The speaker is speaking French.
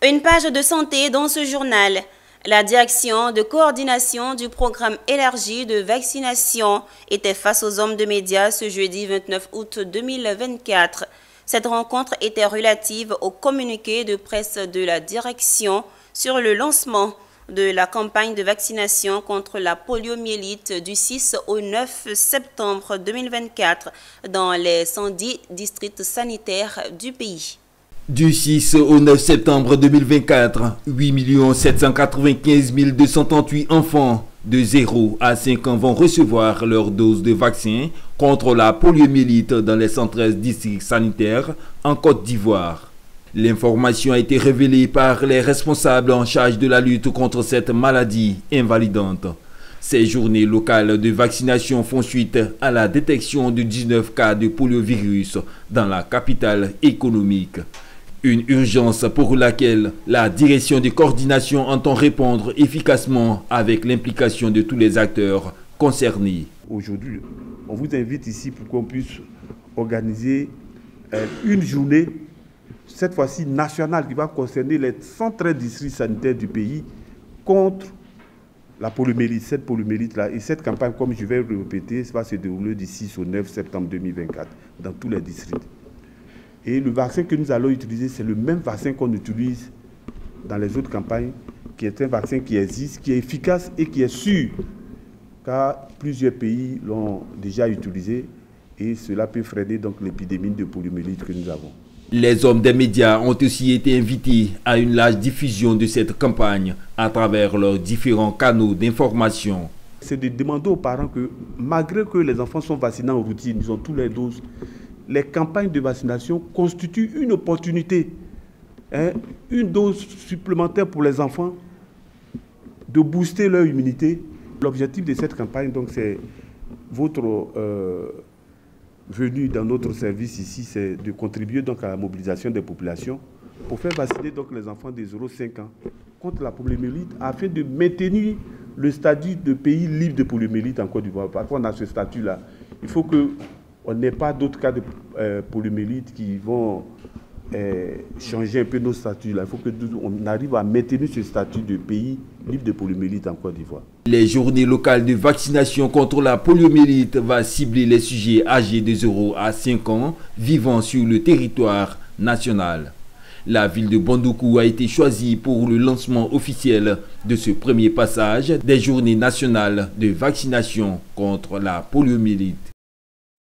Une page de santé dans ce journal. La direction de coordination du programme élargi de vaccination était face aux hommes de médias ce jeudi 29 août 2024. Cette rencontre était relative au communiqué de presse de la direction sur le lancement de la campagne de vaccination contre la poliomyélite du 6 au 9 septembre 2024 dans les 110 districts sanitaires du pays. Du 6 au 9 septembre 2024, 8 795 238 enfants de 0 à 5 ans vont recevoir leur dose de vaccin contre la poliomyélite dans les 113 districts sanitaires en Côte d'Ivoire. L'information a été révélée par les responsables en charge de la lutte contre cette maladie invalidante. Ces journées locales de vaccination font suite à la détection de 19 cas de poliovirus dans la capitale économique. Une urgence pour laquelle la direction de coordination entend répondre efficacement avec l'implication de tous les acteurs concernés. Aujourd'hui, on vous invite ici pour qu'on puisse organiser une journée, cette fois-ci nationale, qui va concerner les 113 districts sanitaires du pays contre la poliomyélite, cette poliomyélite-là. Et cette campagne, comme je vais le répéter, va se dérouler du 6 au 9 septembre 2024 dans tous les districts. Et le vaccin que nous allons utiliser, c'est le même vaccin qu'on utilise dans les autres campagnes, qui est un vaccin qui existe, qui est efficace et qui est sûr, car plusieurs pays l'ont déjà utilisé et cela peut freiner donc l'épidémie de poliomyélite que nous avons. Les hommes des médias ont aussi été invités à une large diffusion de cette campagne à travers leurs différents canaux d'information. C'est de demander aux parents que, malgré que les enfants sont vaccinés en routine, ils ont toutes les doses, les campagnes de vaccination constituent une opportunité, une dose supplémentaire pour les enfants de booster leur immunité. L'objectif de cette campagne, donc, c'est votre venue dans notre service ici, c'est de contribuer donc à la mobilisation des populations pour faire vacciner donc les enfants de 0,5 ans contre la poliomyélite afin de maintenir le statut de pays libre de poliomyélite en Côte d'Ivoire. Parce qu'on a ce statut-là. Il faut qu'on n'ait pas d'autres cas de poliomyélite qui vont changer un peu nos statuts. Il faut qu'on arrive à maintenir ce statut de pays libre de poliomyélite en Côte d'Ivoire. Les journées locales de vaccination contre la poliomyélite vont cibler les sujets âgés de 0 à 5 ans vivant sur le territoire national. La ville de Bandoukou a été choisie pour le lancement officiel de ce premier passage des journées nationales de vaccination contre la poliomyélite.